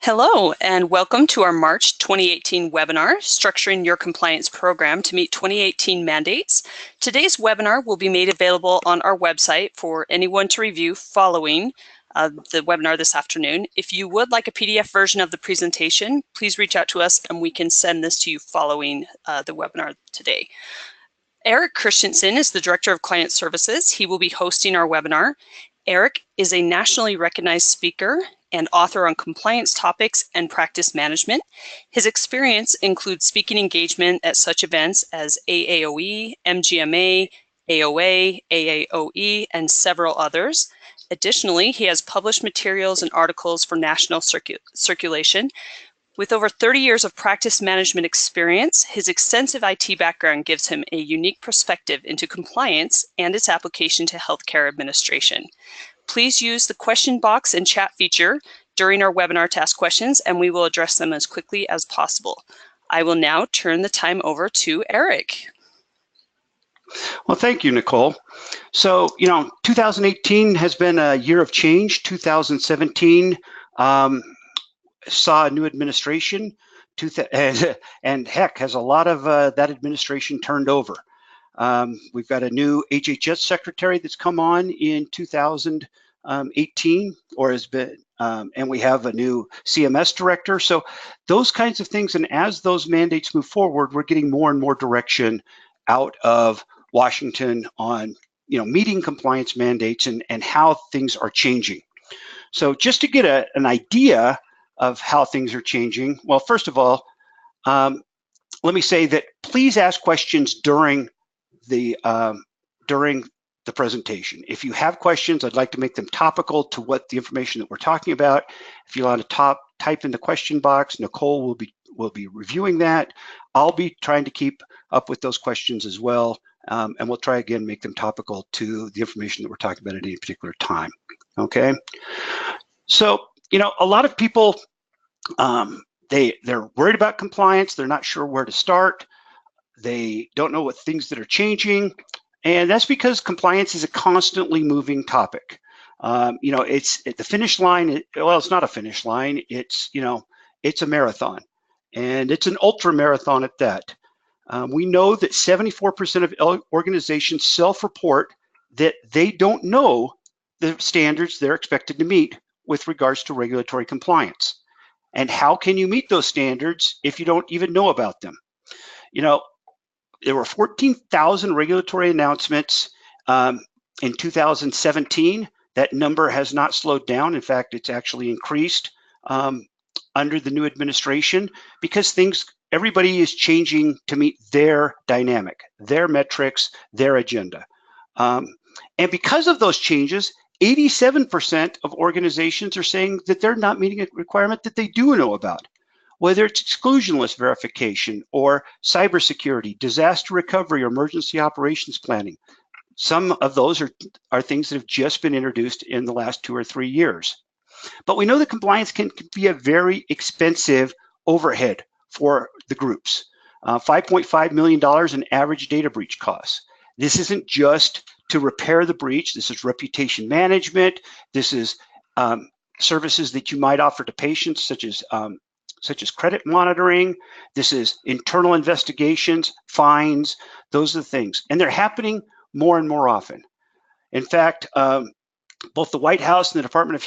Hello, and welcome to our March 2018 webinar, Structuring Your Compliance Program to Meet 2018 Mandates. Today's webinar will be made available on our website for anyone to review following the webinar this afternoon. If you would like a PDF version of the presentation, please reach out to us and we can send this to you following the webinar today. Eric Christensen is the Director of Client Services. He will be hosting our webinar. Eric is a nationally recognized speaker and author on compliance topics and practice management. His experience includes speaking engagement at such events as AAOE, MGMA, AOA, AAOE, and several others. Additionally, he has published materials and articles for national circulation. With over 30 years of practice management experience, his extensive IT background gives him a unique perspective into compliance and its application to healthcare administration. Please use the question box and chat feature during our webinar to ask questions, and we will address them as quickly as possible. I will now turn the time over to Eric. Well, thank you, Nicole. So, 2018 has been a year of change. 2017 saw a new administration, and heck, has a lot of that administration turned over. We've got a new HHS secretary that's come on in 2018, or has been, and we have a new CMS director. So those kinds of things, and as those mandates move forward, we're getting more and more direction out of Washington on, meeting compliance mandates and how things are changing. So just to get an idea of how things are changing, well, first of all, let me say that please ask questions during the presentation. If you have questions, I'd like to make them topical to what the information that we're talking about. If you want to type in the question box, Nicole will be reviewing that. I'll be trying to keep up with those questions as well, and we'll try again make them topical to the information that we're talking about at any particular time. Okay. So a lot of people they're worried about compliance. They're not sure where to start. They don't know what things that are changing, and that's because compliance is a constantly moving topic. It's at the finish line. Well, it's not a finish line. It's it's a marathon, and it's an ultra marathon at that. We know that 74% of organizations self-report that they don't know the standards they're expected to meet with regards to regulatory compliance. And how can you meet those standards if you don't even know about them? There were 14,000 regulatory announcements in 2017. That number has not slowed down. In fact, it's actually increased under the new administration because everybody is changing to meet their dynamic, their metrics, their agenda. And because of those changes, 87% of organizations are saying that they're not meeting a requirement that they do know about, whether it's exclusion list verification or cybersecurity, disaster recovery, or emergency operations planning. Some of those are things that have just been introduced in the last 2 or 3 years. But we know that compliance can be a very expensive overhead for the groups. $5.5 million in average data breach costs. This isn't just to repair the breach. This is reputation management. This is services that you might offer to patients, such as credit monitoring. This is internal investigations, fines. Those are the things, and they're happening more and more often. In fact, both the White House and the Department of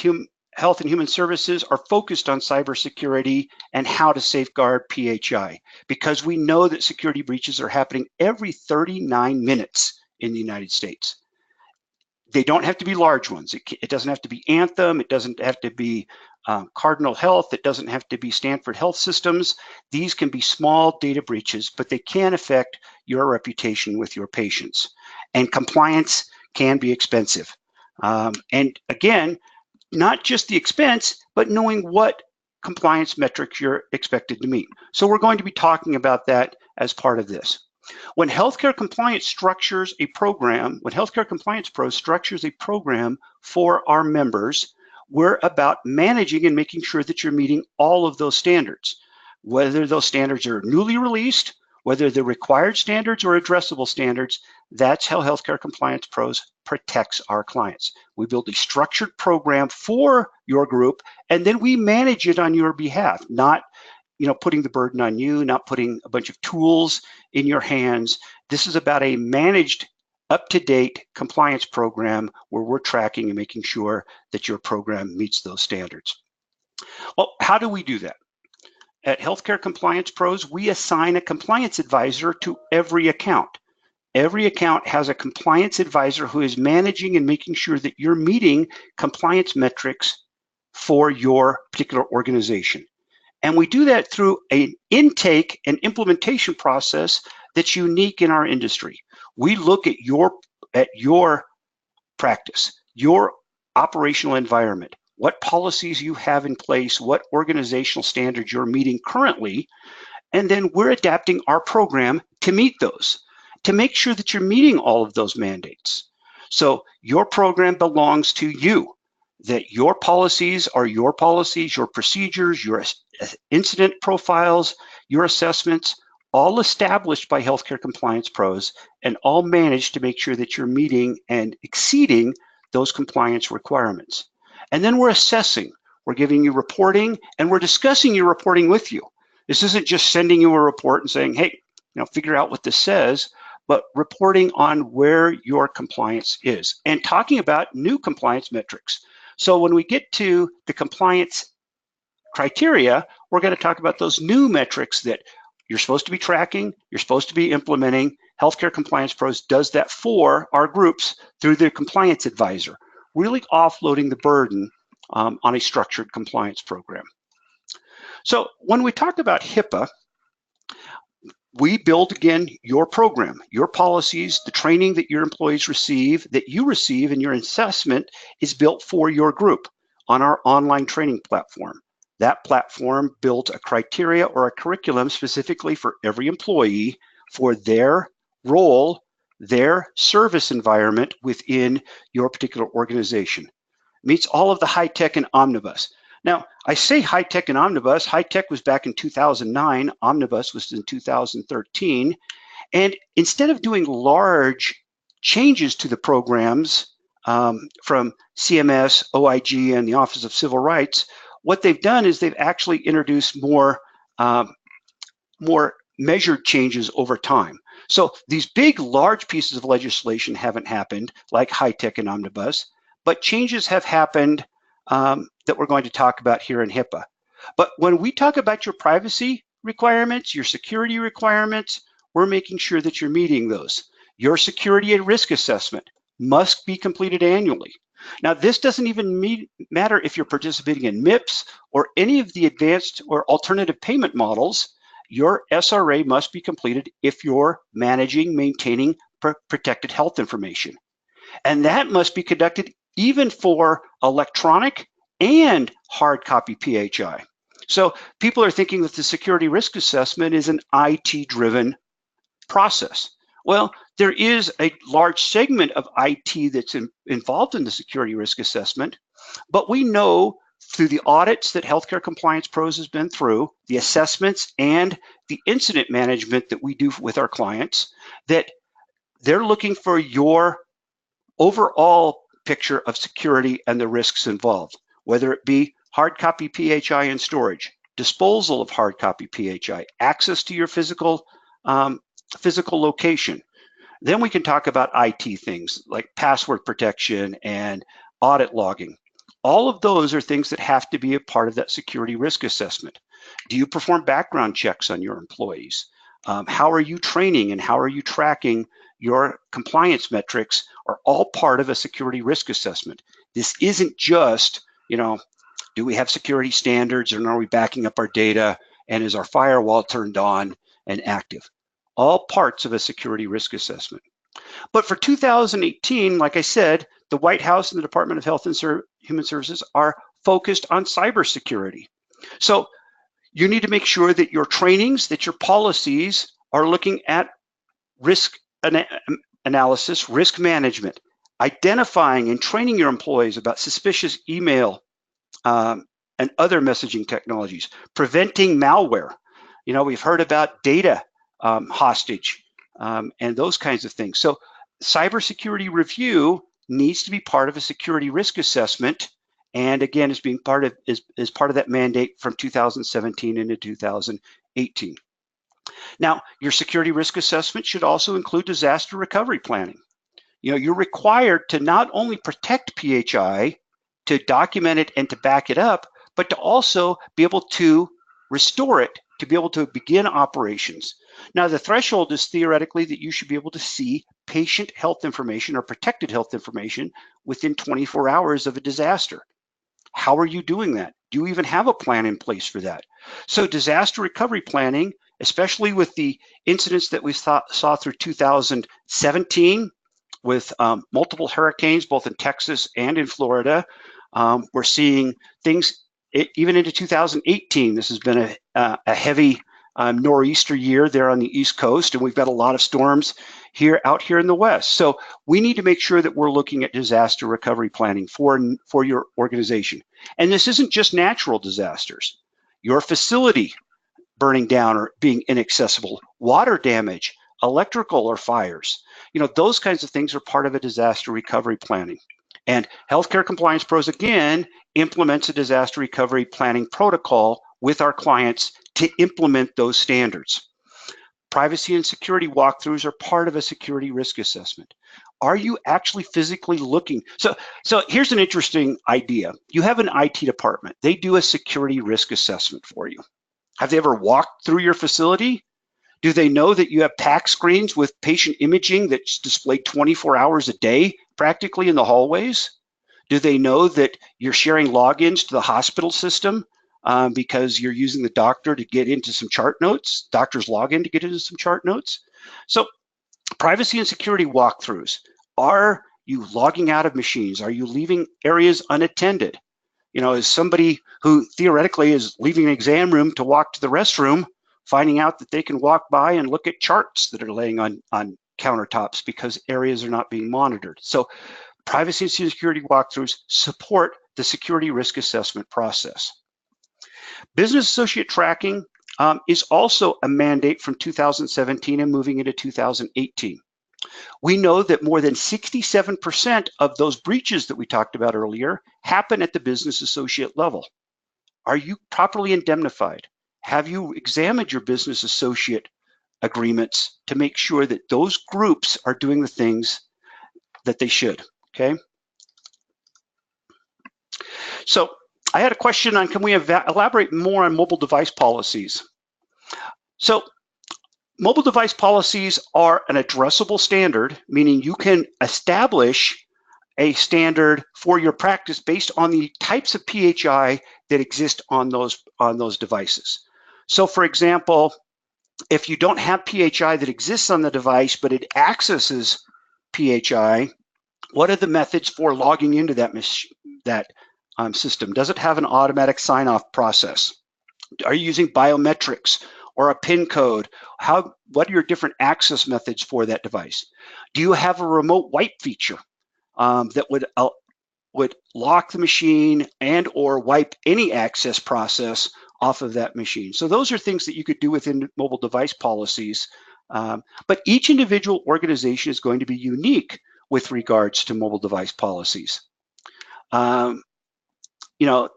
Health and Human Services are focused on cybersecurity and how to safeguard PHI, because we know that security breaches are happening every 39 minutes in the United States. They don't have to be large ones. It doesn't have to be Anthem. It doesn't have to be Cardinal Health. It doesn't have to be Stanford Health Systems. These can be small data breaches, but they can affect your reputation with your patients. And compliance can be expensive. And again, not just the expense, but knowing what compliance metrics you're expected to meet. So we're going to be talking about that as part of this. When Healthcare Compliance structures a program, when Healthcare Compliance Pro structures a program for our members, we're about managing and making sure that you're meeting all of those standards, whether those standards are newly released whether they're required standards or addressable standards. That's how Healthcare Compliance Pros protects our clients. We build a structured program for your group, and then we manage it on your behalf, not putting the burden on you, not putting a bunch of tools in your hands. This is about a managed, up-to-date compliance program where we're tracking and making sure that your program meets those standards. Well, how do we do that? At Healthcare Compliance Pros, we assign a compliance advisor to every account. Every account has a compliance advisor who is managing and making sure that you're meeting compliance metrics for your particular organization. And we do that through an intake and implementation process that's unique in our industry. We look at your practice, your operational environment, what policies you have in place, what organizational standards you're meeting currently, and then we're adapting our program to meet those, to make sure that you're meeting all of those mandates. So your program belongs to you, that your policies are your policies, your procedures, your incident profiles, your assessments, all established by Healthcare Compliance Pros and all managed to make sure that you're meeting and exceeding those compliance requirements. And then we're assessing, we're giving you reporting, and we're discussing your reporting with you. This isn't just sending you a report and saying, hey, figure out what this says, but reporting on where your compliance is and talking about new compliance metrics. So when we get to the compliance criteria, we're going to talk about those new metrics that you're supposed to be tracking, you're supposed to be implementing. Healthcare Compliance Pros does that for our groups through their compliance advisor, really offloading the burden on a structured compliance program. So when we talk about HIPAA, we build, again, your program, your policies, the training that your employees receive, that you receive, and your assessment is built for your group on our online training platform. That platform built a criteria or a curriculum specifically for every employee for their role, their service environment within your particular organization. Meets all of the high tech and omnibus. Now, I say high tech and omnibus. High tech was back in 2009. Omnibus was in 2013. And instead of doing large changes to the programs from CMS, OIG, and the Office of Civil Rights, what they've done is they've actually introduced more measured changes over time. So these big, large pieces of legislation haven't happened, like high tech and omnibus, but changes have happened that we're going to talk about here in HIPAA. But when we talk about your privacy requirements, your security requirements, we're making sure that you're meeting those. Your security and risk assessment must be completed annually. Now, this doesn't even matter if you're participating in MIPS or any of the advanced or alternative payment models. Your SRA must be completed if you're managing, maintaining protected health information. And that must be conducted even for electronic and hard copy PHI. So people are thinking that the security risk assessment is an IT-driven process. Well, there is a large segment of IT that's involved in the security risk assessment, but we know through the audits that Healthcare Compliance Pros has been through, the assessments and the incident management that we do with our clients, that they're looking for your overall picture of security and the risks involved, whether it be hard copy PHI and storage, disposal of hard copy PHI, access to your physical location. Then we can talk about IT things like password protection and audit logging. All of those are things that have to be a part of that security risk assessment. Do you perform background checks on your employees? How are you training and how are you tracking your compliance metrics are all part of a security risk assessment. This isn't just, do we have security standards and are we backing up our data and is our firewall turned on and active? All parts of a security risk assessment. But for 2018, like I said, the White House and the Department of Health and Human Services are focused on cybersecurity. So you need to make sure that your trainings, that your policies are looking at risk analysis, risk management, identifying and training your employees about suspicious email and other messaging technologies, preventing malware. We've heard about data hostage, and those kinds of things. So cybersecurity review needs to be part of a security risk assessment, and again, is being part of is part of that mandate from 2017 into 2018. Now, your security risk assessment should also include disaster recovery planning. You know, you're required to not only protect PHI, to document it and to back it up, but to also be able to restore it, to be able to begin operations. Now, the threshold is theoretically that you should be able to see patient health information or protected health information within 24 hours of a disaster. How are you doing that? Do you even have a plan in place for that? So disaster recovery planning, especially with the incidents that we saw through 2017 with multiple hurricanes, both in Texas and in Florida, we're seeing things even into 2018. This has been a heavy nor'easter year there on the East Coast, and we've got a lot of storms out here in the West. So we need to make sure that we're looking at disaster recovery planning for your organization. And this isn't just natural disasters. Your facility burning down or being inaccessible, water damage, electrical or fires, you know, those kinds of things are part of a disaster recovery planning. And Healthcare Compliance Pros, again, implements a disaster recovery planning protocol with our clients to implement those standards. Privacy and security walkthroughs are part of a security risk assessment. Are you actually physically looking? So here's an interesting idea. You have an IT department. They do a security risk assessment for you. Have they ever walked through your facility? Do they know that you have PAC screens with patient imaging that's displayed 24 hours a day practically in the hallways? Do they know that you're sharing logins to the hospital system because you're using the doctor to get into some chart notes, doctor's login to get into some chart notes? So privacy and security walkthroughs. Are you logging out of machines? Are you leaving areas unattended? You know, as somebody who theoretically is leaving an exam room to walk to the restroom, finding out that they can walk by and look at charts that are laying on countertops because areas are not being monitored. So privacy and security walkthroughs support the security risk assessment process. Business associate tracking is also a mandate from 2017 and moving into 2018. We know that more than 67% of those breaches that we talked about earlier happen at the business associate level. Are you properly indemnified? Have you examined your business associate agreements to make sure that those groups are doing the things that they should, okay? So I had a question on, can we elaborate more on mobile device policies? So mobile device policies are an addressable standard, meaning you can establish a standard for your practice based on the types of PHI that exist on those devices. So for example, if you don't have PHI that exists on the device, but it accesses PHI, what are the methods for logging into that system? Does it have an automatic sign-off process? Are you using biometrics or a PIN code? What are your different access methods for that device? Do you have a remote wipe feature that would lock the machine and or wipe any access process off of that machine? So those are things that you could do within mobile device policies, but each individual organization is going to be unique with regards to mobile device policies. You know,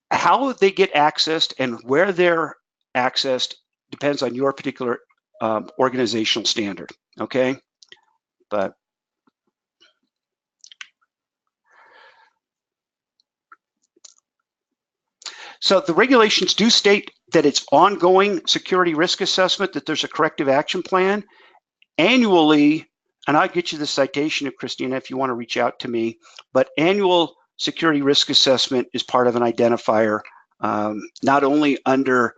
how they get accessed and where they're accessed depends on your particular organizational standard, okay? But so the regulations do state that it's ongoing security risk assessment, that there's a corrective action plan annually, and I'll get you the citation of Christina if you want to reach out to me, but annual security risk assessment is part of an identifier, not only under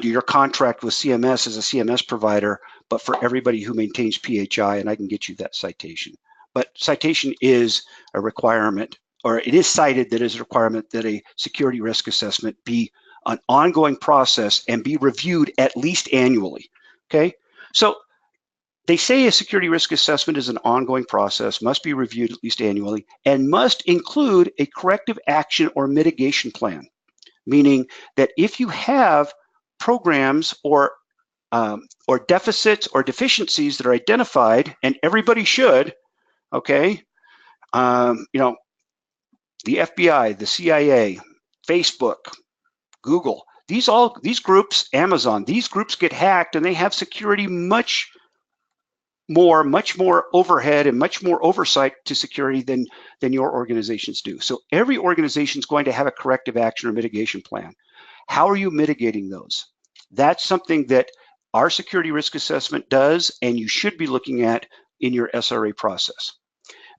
your contract with CMS as a CMS provider, but for everybody who maintains PHI, and I can get you that citation. But citation is a requirement, or it is cited that is a requirement that a security risk assessment be an ongoing process and be reviewed at least annually, okay? So they say a security risk assessment is an ongoing process, must be reviewed at least annually, and must include a corrective action or mitigation plan, meaning that if you have programs or or deficits or deficiencies that are identified, and everybody should, okay, you know, the FBI, the CIA, Facebook, Google, these groups, Amazon, these groups get hacked and they have security much more overhead and much more oversight to security than your organizations do. So every organization is going to have a corrective action or mitigation plan. How are you mitigating those? That's something that our security risk assessment does, and you should be looking at in your SRA process.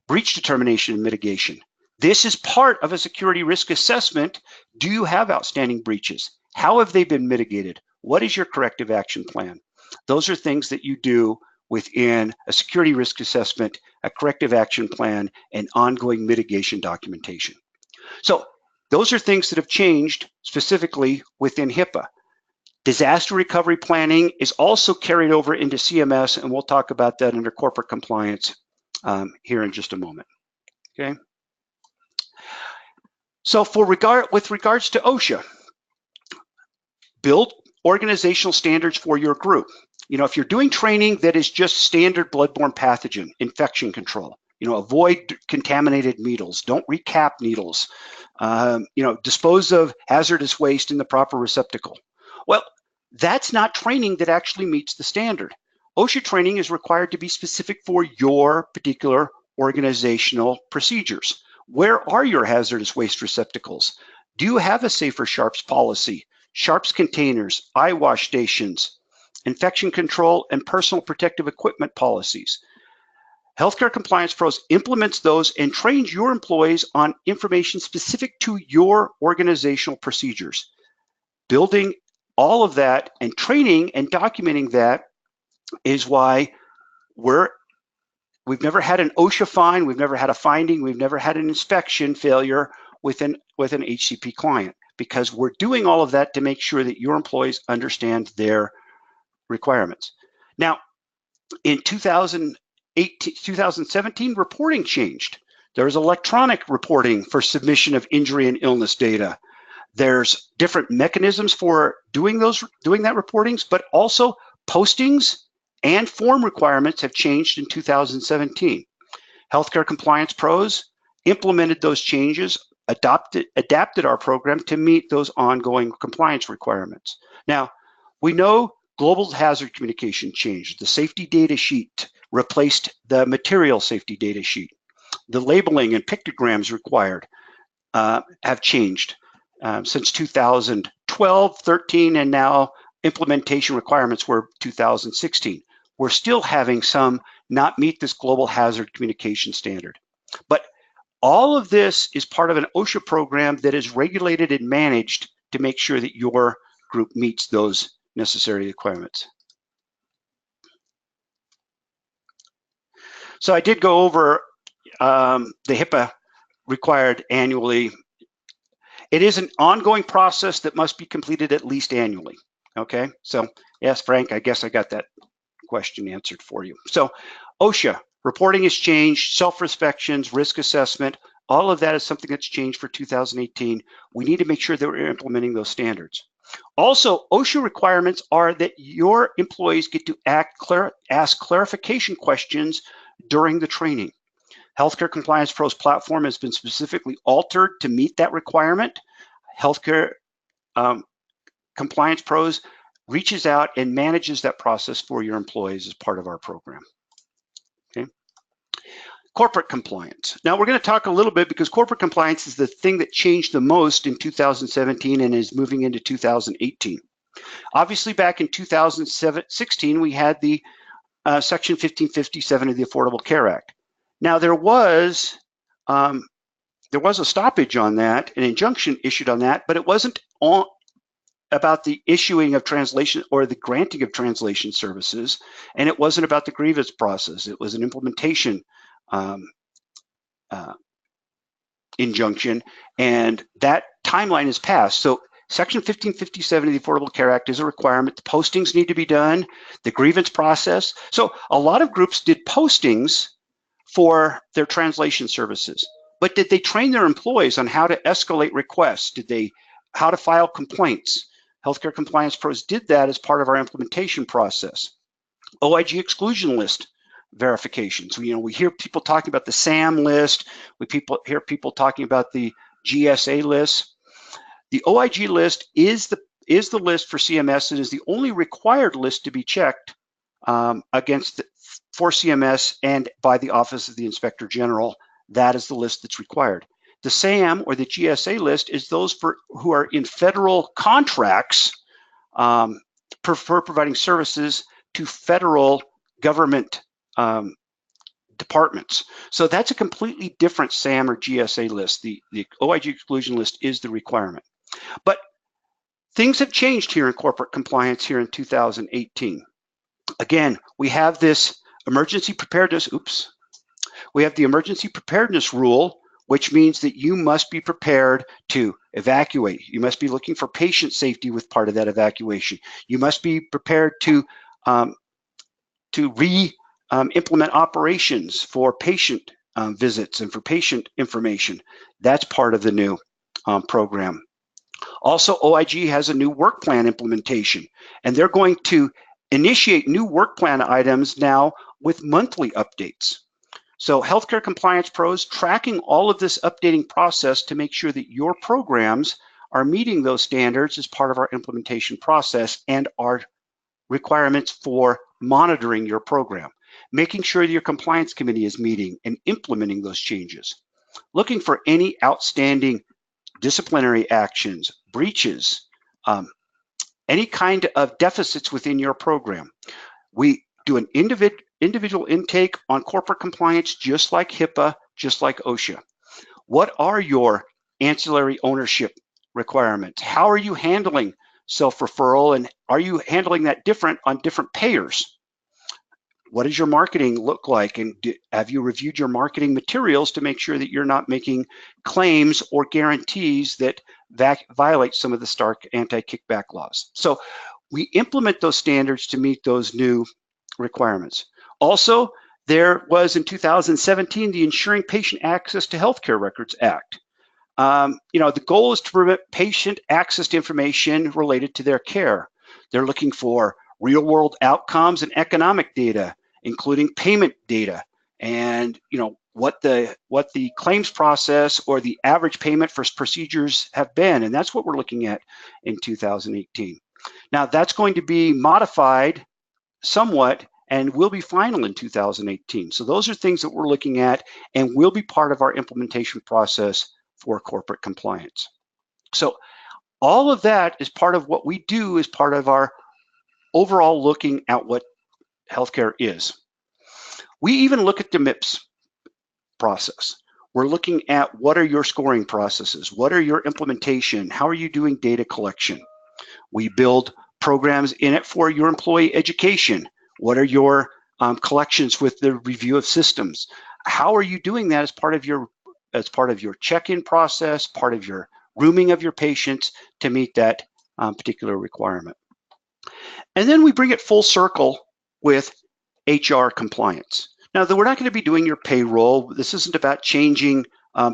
Breach determination and mitigation. This is part of a security risk assessment. Do you have outstanding breaches? How have they been mitigated? What is your corrective action plan? Those are things that you do within a security risk assessment, a corrective action plan, and ongoing mitigation documentation. So those are things that have changed specifically within HIPAA. Disaster recovery planning is also carried over into CMS, and we'll talk about that under corporate compliance here in just a moment. Okay. So with regards to OSHA, build organizational standards for your group. You know, if you're doing training that is just standard bloodborne pathogen, infection control, you know, avoid contaminated needles, don't recap needles, you know, dispose of hazardous waste in the proper receptacle. Well, that's not training that actually meets the standard. OSHA training is required to be specific for your particular organizational procedures. Where are your hazardous waste receptacles? Do you have a safer sharps policy? Sharps containers, eye wash stations, infection control, and personal protective equipment policies. Healthcare Compliance Pros implements those and trains your employees on information specific to your organizational procedures. Building all of that and training and documenting that is why we've never had an OSHA fine, we've never had a finding, we've never had an inspection failure with an HCP client, because we're doing all of that to make sure that your employees understand their requirements. Now, in 2017, reporting changed. There's electronic reporting for submission of injury and illness data. There's different mechanisms for doing that reportings, but also postings and form requirements have changed in 2017. Healthcare Compliance Pros implemented those changes, adapted our program to meet those ongoing compliance requirements. Now, we know global hazard communication changed. The safety data sheet replaced the material safety data sheet. The labeling and pictograms required have changed since 2012, 13, and now implementation requirements were 2016. We're still having some not meet this global hazard communication standard. But all of this is part of an OSHA program that is regulated and managed to make sure that your group meets those necessary requirements. So I did go over the HIPAA required annually. It is an ongoing process that must be completed at least annually. Okay, so yes, Frank, I guess I got that question answered for you. So OSHA, reporting has changed, self-inspections, risk assessment, all of that is something that's changed for 2018. We need to make sure that we're implementing those standards. Also, OSHA requirements are that your employees get to ask clarification questions during the training. Healthcare Compliance Pros platform has been specifically altered to meet that requirement. Healthcare Compliance Pros reaches out and manages that process for your employees as part of our program. Okay. Corporate compliance. Now we're going to talk a little bit because corporate compliance is the thing that changed the most in 2017 and is moving into 2018. Obviously, back in 2016, we had the Section 1557 of the Affordable Care Act. Now there was a stoppage on that, an injunction issued on that, but it wasn't about the issuing of translation or the granting of translation services, and it wasn't about the grievance process. It was an implementation injunction, and that timeline has passed. So Section 1557 of the Affordable Care Act is a requirement. The postings need to be done, the grievance process. So a lot of groups did postings for their translation services, but did they train their employees on how to escalate requests? How to file complaints? Healthcare Compliance Pros did that as part of our implementation process. OIG exclusion list verification. So, we hear people talking about the SAM list. We hear people talking about the GSA list. The OIG list is the list for CMS. It is the only required list to be checked for CMS and by the Office of the Inspector General. That is the list that's required. The SAM or the GSA list is those who are in federal contracts for providing services to federal government departments. So that's a completely different SAM or GSA list. The OIG exclusion list is the requirement. But things have changed here in corporate compliance here in 2018. Again, we have this emergency preparedness, we have the emergency preparedness rule, which means that you must be prepared to evacuate. You must be looking for patient safety with part of that evacuation. You must be prepared to implement operations for patient visits and for patient information. That's part of the new program. Also, OIG has a new work plan implementation, and they're going to initiate new work plan items now with monthly updates. So Healthcare Compliance Pros tracking all of this updating process to make sure that your programs are meeting those standards as part of our implementation process and our requirements for monitoring your program, making sure that your compliance committee is meeting and implementing those changes, looking for any outstanding disciplinary actions, breaches, any kind of deficits within your program. We do an individual intake on corporate compliance, just like HIPAA, just like OSHA. What are your ancillary ownership requirements? How are you handling self-referral, and are you handling that different on different payers? What does your marketing look like? And have you reviewed your marketing materials to make sure that you're not making claims or guarantees that violate some of the stark anti-kickback laws? So we implement those standards to meet those new requirements. Also, there was in 2017 the Ensuring Patient Access to Healthcare Records Act. The goal is to prevent patient access to information related to their care. They're looking for real-world outcomes and economic data, including payment data, and what the claims process or the average payment for procedures have been, and that's what we're looking at in 2018. Now that's going to be modified somewhat and will be final in 2018. So those are things that we're looking at and will be part of our implementation process for corporate compliance. So all of that is part of what we do as part of our overall looking at what healthcare is. We even look at the MIPS process. We're looking at what are your scoring processes? What are your implementation? How are you doing data collection? We build programs in it for your employee education. What are your collections with the review of systems? How are you doing that as part of your check-in process, part of your rooming of your patients to meet that particular requirement? And then we bring it full circle with HR compliance. Now, we're not going to be doing your payroll. This isn't about changing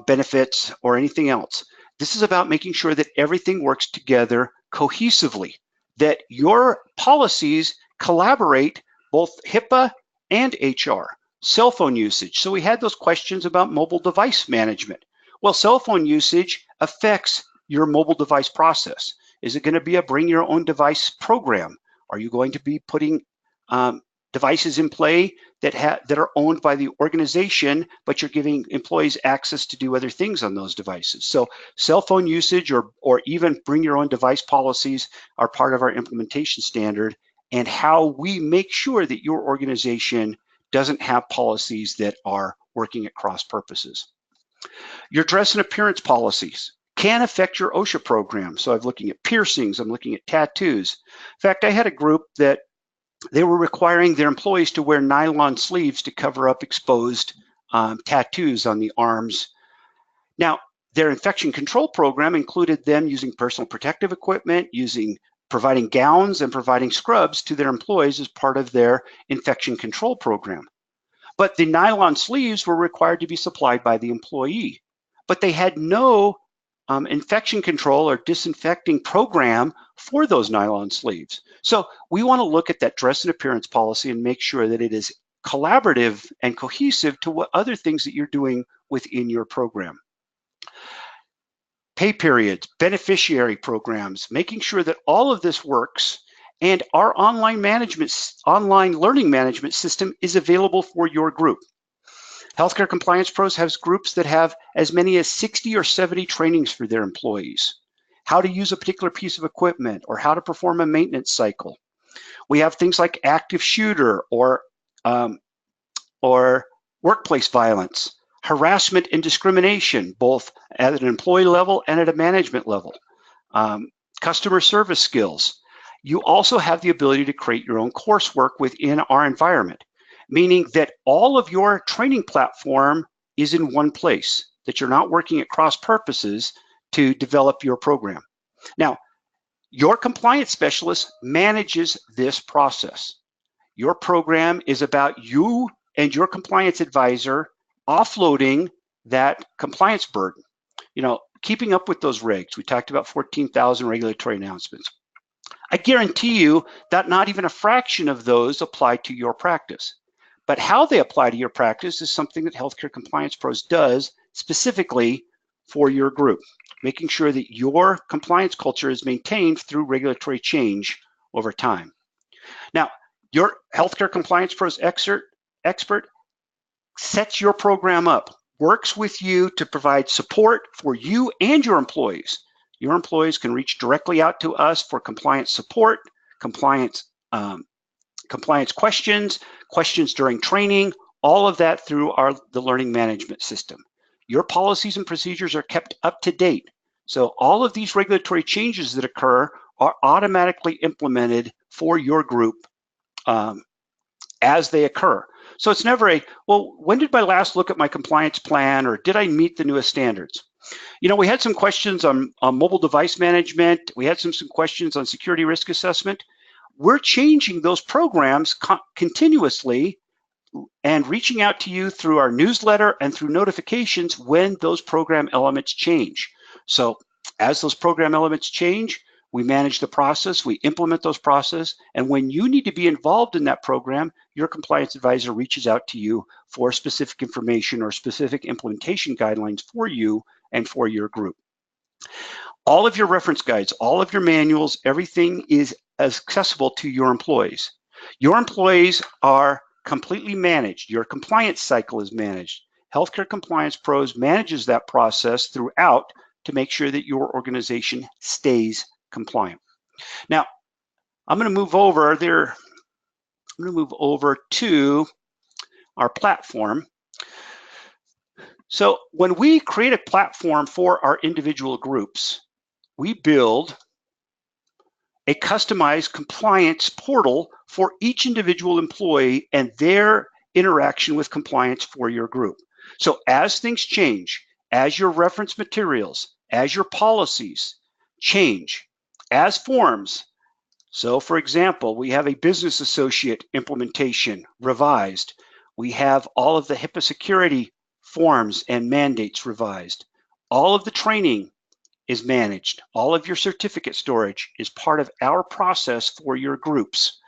benefits or anything else. This is about making sure that everything works together cohesively, that your policies collaborate, both HIPAA and HR. Cell phone usage. So we had those questions about mobile device management. Well, cell phone usage affects your mobile device process. Is it going to be a bring your own device program? Are you going to be putting devices in play that are owned by the organization, but you're giving employees access to do other things on those devices? So cell phone usage or even bring your own device policies are part of our implementation standard, and how we make sure that your organization doesn't have policies that are working at cross purposes. Your dress and appearance policies can affect your OSHA program. So I'm looking at piercings, I'm looking at tattoos. In fact, I had a group that they were requiring their employees to wear nylon sleeves to cover up exposed tattoos on the arms. Now, their infection control program included them using personal protective equipment, providing gowns and providing scrubs to their employees as part of their infection control program. But the nylon sleeves were required to be supplied by the employee, but they had no infection control or disinfecting program for those nylon sleeves. So we want to look at that dress and appearance policy and make sure that it is collaborative and cohesive to what other things that you're doing within your program. Pay periods, beneficiary programs, making sure that all of this works, and our online learning management system is available for your group. Healthcare Compliance Pros has groups that have as many as 60 or 70 trainings for their employees. How to use a particular piece of equipment or how to perform a maintenance cycle. We have things like active shooter or workplace violence, harassment and discrimination, both at an employee level and at a management level, customer service skills. You also have the ability to create your own coursework within our environment, meaning that all of your training platform is in one place, that you're not working at cross purposes to develop your program. Now, your compliance specialist manages this process. Your program is about you and your compliance advisor offloading that compliance burden. You know, keeping up with those regs. We talked about 14,000 regulatory announcements. I guarantee you that not even a fraction of those apply to your practice. But how they apply to your practice is something that Healthcare Compliance Pros does specifically for your group, making sure that your compliance culture is maintained through regulatory change over time. Now, your Healthcare Compliance Pros expert sets your program up, works with you to provide support for you and your employees. Your employees can reach directly out to us for compliance support, compliance questions during training, all of that through the learning management system. Your policies and procedures are kept up to date. So all of these regulatory changes that occur are automatically implemented for your group as they occur. So it's never well, when did I last look at my compliance plan, or did I meet the newest standards? You know, we had some questions on mobile device management. We had some questions on security risk assessment. We're changing those programs continuously and reaching out to you through our newsletter and through notifications when those program elements change. So as those program elements change, we manage the process, we implement those processes, and when you need to be involved in that program, your compliance advisor reaches out to you for specific information or specific implementation guidelines for you and for your group. All of your reference guides, all of your manuals, everything is accessible to your employees. Your employees are completely managed. Your compliance cycle is managed. Healthcare Compliance Pros manages that process throughout to make sure that your organization stays compliant. Now, I'm going to move over there. I'm going to move over to our platform. So when we create a platform for our individual groups, we build a customized compliance portal for each individual employee and their interaction with compliance for your group. So as things change, as your reference materials, as your policies change, as forms. So for example, we have a business associate implementation revised. We have all of the HIPAA security forms and mandates revised. All of the training is managed. All of your certificate storage is part of our process for your groups.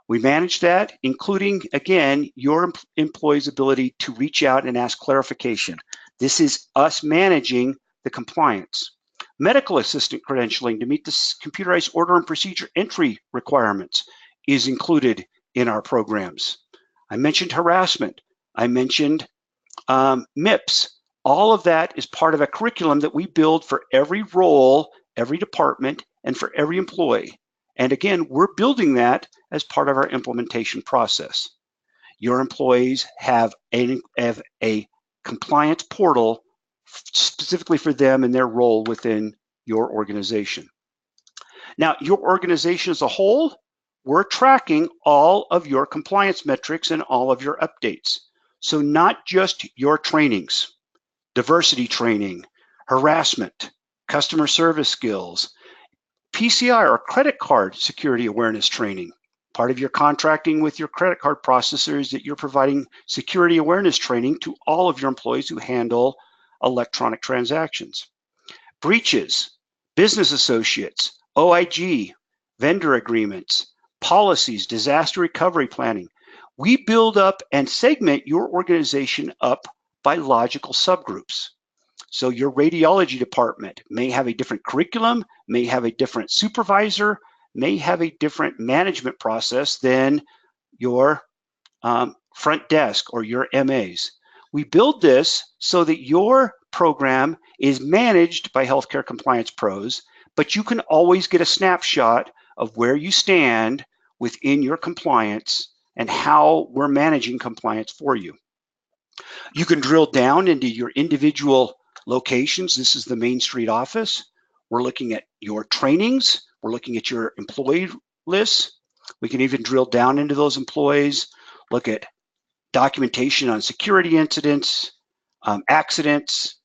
We manage that, including, again, your employees' ability to reach out and ask clarification. This is us managing the compliance. Medical assistant credentialing to meet the computerized order and procedure entry requirements is included in our programs. I mentioned harassment. I mentioned MIPS. All of that is part of a curriculum that we build for every role, every department, and for every employee. And again, we're building that as part of our implementation process. Your employees have a compliance portal specifically for them and their role within your organization. Now, your organization as a whole, we're tracking all of your compliance metrics and all of your updates. So not just your trainings, diversity training, harassment, customer service skills, PCI or credit card security awareness training. Part of your contracting with your credit card processors that you're providing security awareness training to all of your employees who handle electronic transactions. breaches, business associates, OIG, vendor agreements, policies, disaster recovery planning. We build up and segment your organization up by logical subgroups. So your radiology department may have a different curriculum, may have a different supervisor, may have a different management process than your front desk or your MAs. We build this so that your program is managed by healthcare compliance pros, but you can always get a snapshot of where you stand within your compliance and how we're managing compliance for you. You can drill down into your individual locations. This is the Main Street office. We're looking at your trainings. We're looking at your employee lists. We can even drill down into those employees, look at documentation on security incidents, accidents,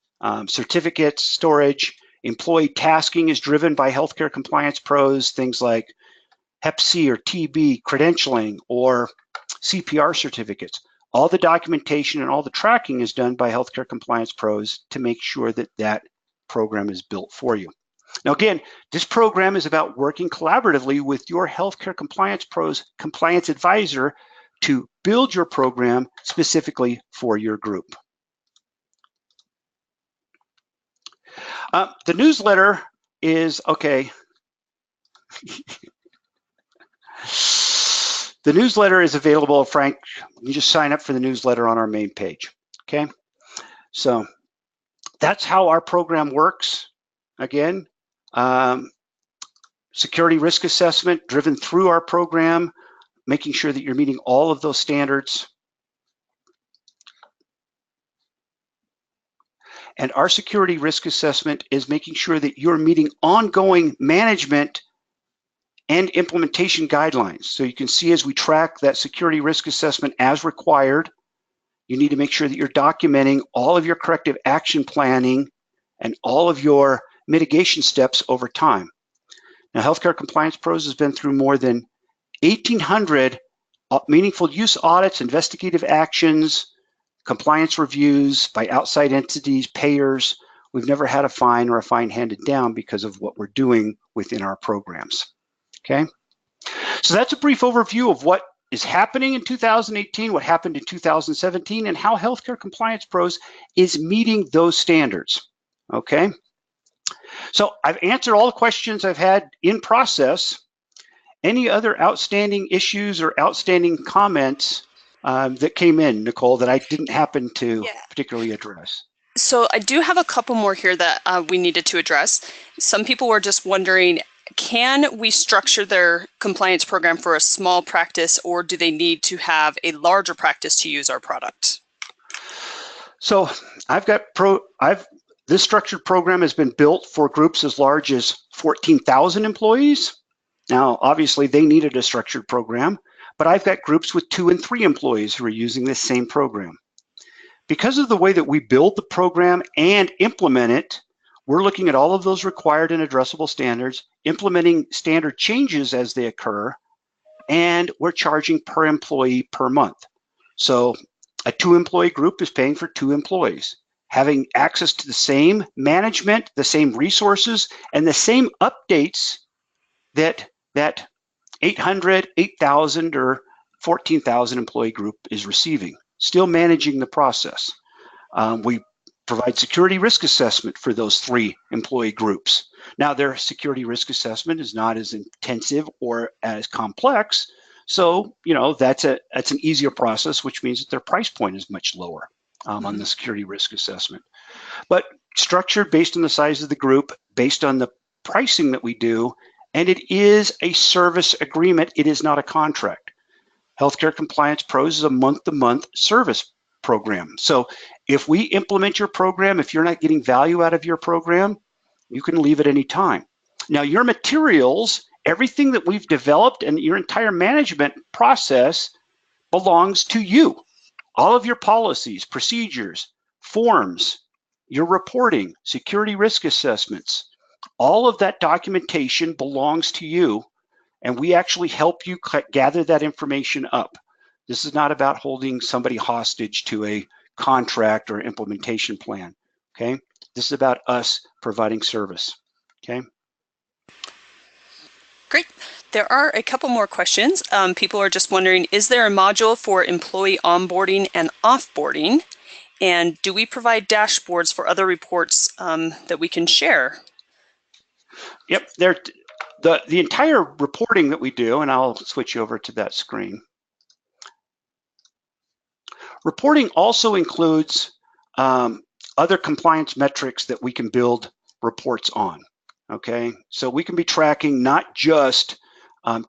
certificates, storage. Employee tasking is driven by healthcare compliance pros, things like Hep C or TB credentialing or CPR certificates. All the documentation and all the tracking is done by healthcare compliance pros to make sure that that program is built for you. Now, again, this program is about working collaboratively with your healthcare compliance pros compliance advisor to build your program specifically for your group. The newsletter is, okay. The newsletter is available, Frank. You just sign up for the newsletter on our main page, okay? So that's how our program works. Again, security risk assessment driven through our program, making sure that you're meeting all of those standards. And our security risk assessment is making sure that you're meeting ongoing management and implementation guidelines. So you can see as we track that security risk assessment as required, you need to make sure that you're documenting all of your corrective action planning and all of your mitigation steps over time. Now, Healthcare Compliance Pros has been through more than 1,800 meaningful use audits, investigative actions, compliance reviews by outside entities, payers. We've never had a fine or a fine handed down because of what we're doing within our programs. Okay, so that's a brief overview of what is happening in 2018, what happened in 2017, and how Healthcare Compliance Pros is meeting those standards. Okay, so I've answered all the questions I've had in process. Any other outstanding issues or outstanding comments that came in, Nicole, that I didn't happen to particularly address? So I do have a couple more here that we needed to address. Some people were just wondering, can we structure their compliance program for a small practice, or do they need to have a larger practice to use our product? So this structured program has been built for groups as large as 14,000 employees. Now, obviously, they needed a structured program, but I've got groups with 2 and 3 employees who are using this same program. Because of the way that we build the program and implement it, we're looking at all of those required and addressable standards, implementing standard changes as they occur, and we're charging per employee per month. So a 2-employee group is paying for 2 employees, having access to the same management, the same resources, and the same updates that 800, 8,000, or 14,000 employee group is receiving, still managing the process. We provide security risk assessment for those 3 employee groups. Now, their security risk assessment is not as intensive or as complex, so that's an easier process, which means that their price point is much lower on the security risk assessment. But structured based on the size of the group, based on the pricing that we do, and it is a service agreement. It is not a contract. Healthcare Compliance Pros is a month-to-month service program. So if we implement your program, if you're not getting value out of your program, you can leave at any time. Now, your materials, everything that we've developed and your entire management process belongs to you. All of your policies, procedures, forms, your reporting, security risk assessments, all of that documentation belongs to you, and we actually help you gather that information up. This is not about holding somebody hostage to a contract or implementation plan, okay? This is about us providing service. Okay. Great. There are a couple more questions. People are just wondering, is there a module for employee onboarding and offboarding? And do we provide dashboards for other reports that we can share? Yep. The entire reporting that we do, and I'll switch over to that screen. Reporting also includes other compliance metrics that we can build reports on. Okay, so we can be tracking not just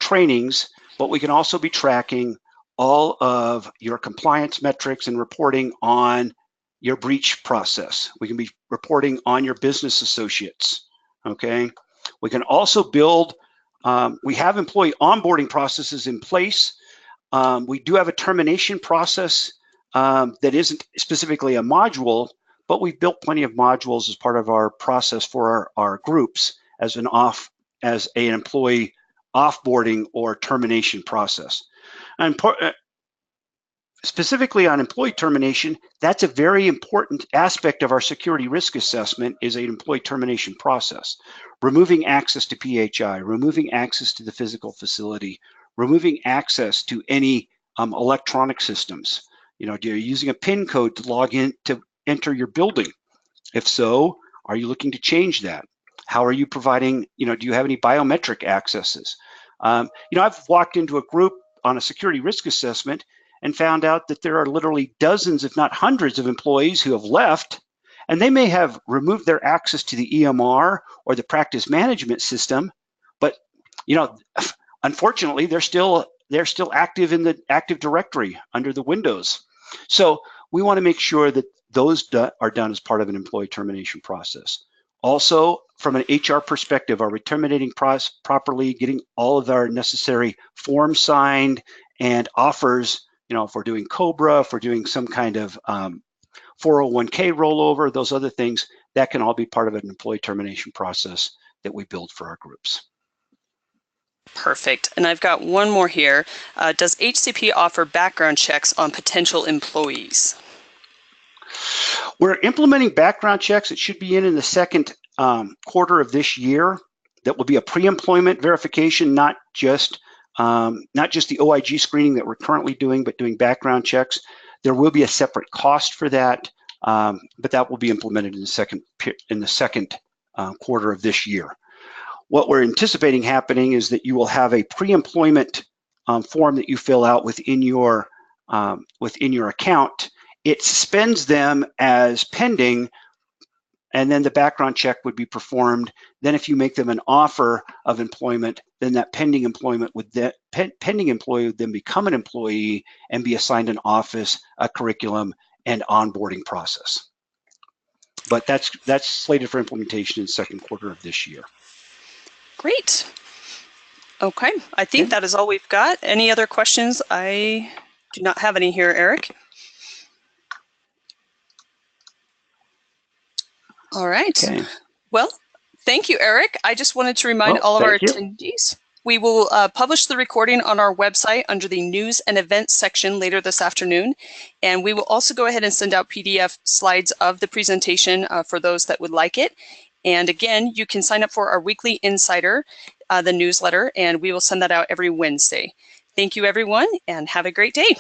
trainings, but we can also be tracking all of your compliance metrics and reporting on your breach process. We can be reporting on your business associates. Okay, we can also build, we have employee onboarding processes in place. We do have a termination process that isn't specifically a module, but we've built plenty of modules as part of our process for our groups as an employee offboarding or termination process. And specifically on employee termination, that's a very important aspect of our security risk assessment is an employee termination process. Removing access to PHI, removing access to the physical facility, removing access to any electronic systems. You know, are you using a PIN code to log in to enter your building? If so, are you looking to change that? How are you providing, you know, do you have any biometric accesses? You know, I've walked into a group on a security risk assessment and found out that there are literally dozens, if not hundreds, of employees who have left, and they may have removed their access to the EMR or the practice management system, but, you know, unfortunately, they're still active in the Active Directory under the Windows. So we want to make sure that those are done as part of an employee termination process. Also, from an HR perspective, are we terminating properly, getting all of our necessary forms signed and offers, you know, if we're doing COBRA, if we're doing some kind of 401k rollover, those other things, that can all be part of an employee termination process that we build for our groups. Perfect. And I've got one more here. Does HCP offer background checks on potential employees? We're implementing background checks. It should be in the second quarter of this year. That will be a pre-employment verification, not just the OIG screening that we're currently doing, but doing background checks. There will be a separate cost for that, but that will be implemented in the second quarter of this year. What we're anticipating happening is that you will have a pre-employment form that you fill out within your account. It suspends them as pending, and then the background check would be performed. Then if you make them an offer of employment, then that pending employee would then become an employee and be assigned an office, a curriculum, and onboarding process. But that's slated for implementation in the second quarter of this year. Great. Okay, I think that is all we've got. Any other questions? I do not have any here, Eric. All right. Okay. Well, thank you, Eric. I just wanted to remind all of our attendees, we will publish the recording on our website under the News and Events section later this afternoon. And we will also go ahead and send out PDF slides of the presentation for those that would like it. And again, you can sign up for our weekly Insider, the newsletter, and we will send that out every Wednesday. Thank you, everyone, and have a great day.